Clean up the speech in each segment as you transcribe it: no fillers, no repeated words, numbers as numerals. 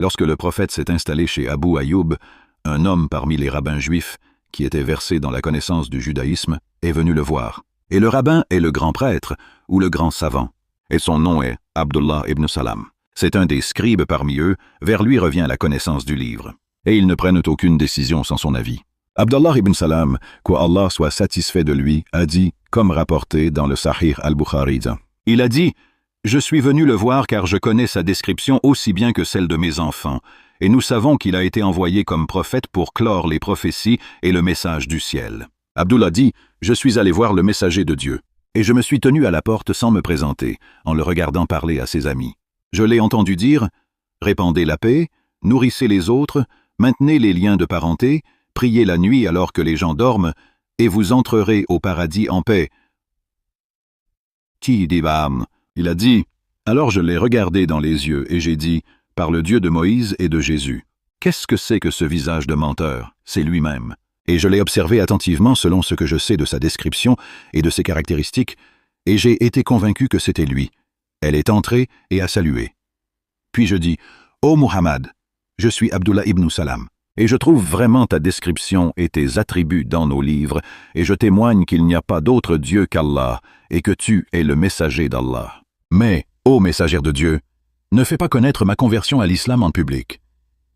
Lorsque le prophète s'est installé chez Abu Ayyub, un homme parmi les rabbins juifs, qui était versé dans la connaissance du judaïsme, est venu le voir. Et le rabbin est le grand prêtre ou le grand savant, et son nom est Abdullah ibn Salam. C'est un des scribes parmi eux, vers lui revient la connaissance du livre. Et ils ne prennent aucune décision sans son avis. Abdullah ibn Salam, qu'Allah soit satisfait de lui, a dit, comme rapporté dans le Sahih al-Bukhari, il a dit « Je suis venu le voir car je connais sa description aussi bien que celle de mes enfants, et nous savons qu'il a été envoyé comme prophète pour clore les prophéties et le message du ciel. » Abdullah dit « Je suis allé voir le messager de Dieu, et je me suis tenu à la porte sans me présenter, en le regardant parler à ses amis. Je l'ai entendu dire « Répandez la paix, nourrissez les autres, maintenez les liens de parenté, priez la nuit alors que les gens dorment, et vous entrerez au paradis en paix. » Il a dit « Alors je l'ai regardé dans les yeux, et j'ai dit « Par le Dieu de Moïse et de Jésus, qu'est-ce que c'est que ce visage de menteur? C'est lui-même. » Et je l'ai observé attentivement selon ce que je sais de sa description et de ses caractéristiques, et j'ai été convaincu que c'était lui. Elle est entrée et a salué. Puis je dis « Ô Muhammad, je suis Abdullah ibn Salam, et je trouve vraiment ta description et tes attributs dans nos livres, et je témoigne qu'il n'y a pas d'autre Dieu qu'Allah, et que tu es le messager d'Allah. Mais, ô messagère de Dieu, ne fais pas connaître ma conversion à l'islam en public. »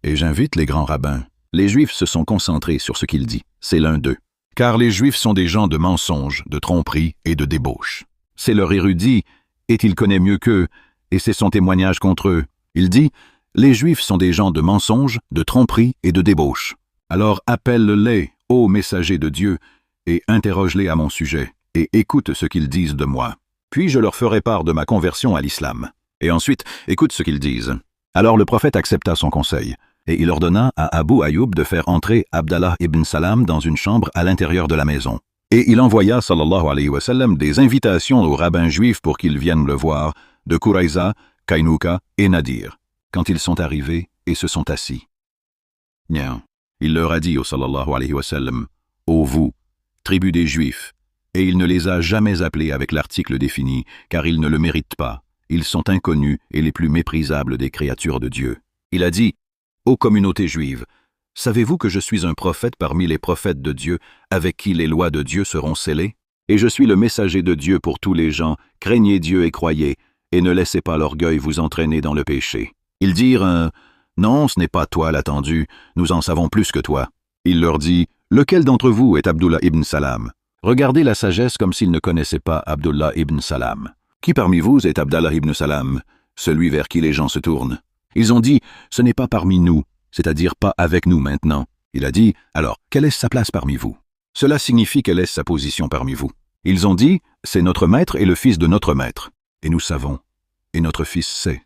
Et j'invite les grands rabbins. Les Juifs se sont concentrés sur ce qu'il dit. C'est l'un d'eux. Car les Juifs sont des gens de mensonges, de tromperie et de débauche. C'est leur érudit, et il connaît mieux qu'eux, et c'est son témoignage contre eux. Il dit « Les Juifs sont des gens de mensonges, de tromperie et de débauche. Alors appelle-les, ô messager de Dieu, et interroge-les à mon sujet, et écoute ce qu'ils disent de moi. Puis je leur ferai part de ma conversion à l'islam. Et ensuite, écoute ce qu'ils disent. » Alors le prophète accepta son conseil, et il ordonna à Abu Ayyub de faire entrer Abdallah ibn Salam dans une chambre à l'intérieur de la maison. Et il envoya, sallallahu alayhi wa sallam, des invitations aux rabbins juifs pour qu'ils viennent le voir, de Quraïza, Kainouka et Nadir, quand ils sont arrivés et se sont assis. Bien, il leur a dit, au sallallahu alayhi wa sallam, « Ô vous, tribu des Juifs », et il ne les a jamais appelés avec l'article défini, car ils ne le méritent pas. Ils sont inconnus et les plus méprisables des créatures de Dieu. Il a dit, « Ô communauté juive, savez-vous que je suis un prophète parmi les prophètes de Dieu, avec qui les lois de Dieu seront scellées? Et je suis le messager de Dieu pour tous les gens, craignez Dieu et croyez, et ne laissez pas l'orgueil vous entraîner dans le péché. » Ils dirent, « Non, ce n'est pas toi l'attendu, nous en savons plus que toi. » Il leur dit, « Lequel d'entre vous est Abdullah ibn Salam? Regardez la sagesse comme s'ils ne connaissaient pas Abdullah ibn Salam. Qui parmi vous est Abdallah ibn Salam, celui vers qui les gens se tournent? » Ils ont dit, « Ce n'est pas parmi nous, c'est-à-dire pas avec nous maintenant. » Il a dit, « Alors, quelle est sa place parmi vous? Cela signifie quelle est sa position parmi vous. » Ils ont dit, « C'est notre maître et le fils de notre maître. Et nous savons, et notre fils sait.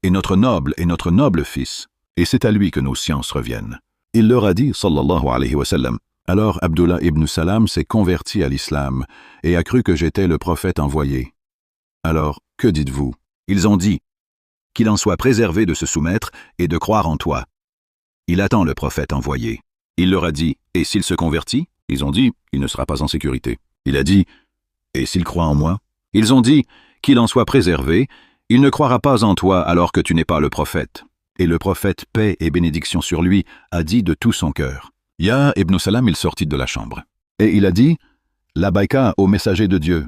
Et notre noble fils, et c'est à lui que nos sciences reviennent. » Il leur a dit, sallallahu alayhi wa sallam, « Alors Abdullah ibn Salam s'est converti à l'islam et a cru que j'étais le prophète envoyé. Alors, que dites-vous? » Ils ont dit, « Qu'il en soit préservé de se soumettre et de croire en toi. Il attend le prophète envoyé. » Il leur a dit, « Et s'il se convertit? » Ils ont dit, « Il ne sera pas en sécurité. » Il a dit, « Et s'il croit en moi? » Ils ont dit, « Qu'il en soit préservé, il ne croira pas en toi alors que tu n'es pas le prophète. » Et le prophète, paix et bénédiction sur lui, a dit de tout son cœur. Ya ibn Salam, il sortit de la chambre. Et il a dit, « La baïka au messager de Dieu. »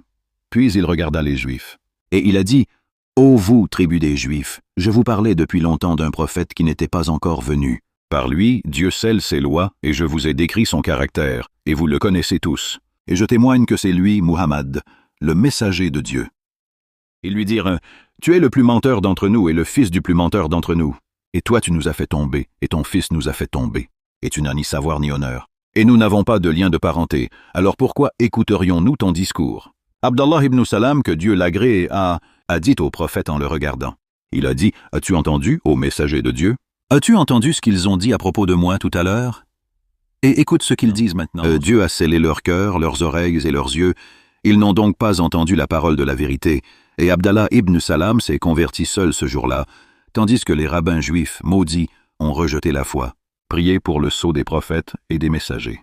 Puis il regarda les Juifs. Et il a dit, « Ô vous, tribu des Juifs, je vous parlais depuis longtemps d'un prophète qui n'était pas encore venu. Par lui, Dieu scelle ses lois, et je vous ai décrit son caractère, et vous le connaissez tous. Et je témoigne que c'est lui, Muhammad, le messager de Dieu. » Ils lui dirent, « Tu es le plus menteur d'entre nous et le fils du plus menteur d'entre nous. Et toi tu nous as fait tomber, et ton fils nous a fait tomber. Et tu n'as ni savoir ni honneur. Et nous n'avons pas de lien de parenté. Alors pourquoi écouterions-nous ton discours? » Abdallah ibn Salam, que Dieu l'agrée, a dit au prophète en le regardant. Il a dit, « As-tu entendu, ô messager de Dieu? As-tu entendu ce qu'ils ont dit à propos de moi tout à l'heure? Et écoute ce qu'ils disent maintenant. Dieu a scellé leur cœur, leurs oreilles et leurs yeux. Ils n'ont donc pas entendu la parole de la vérité. Et Abdallah ibn Salam s'est converti seul ce jour-là, tandis que les rabbins juifs maudits ont rejeté la foi. Priez pour le sceau des prophètes et des messagers.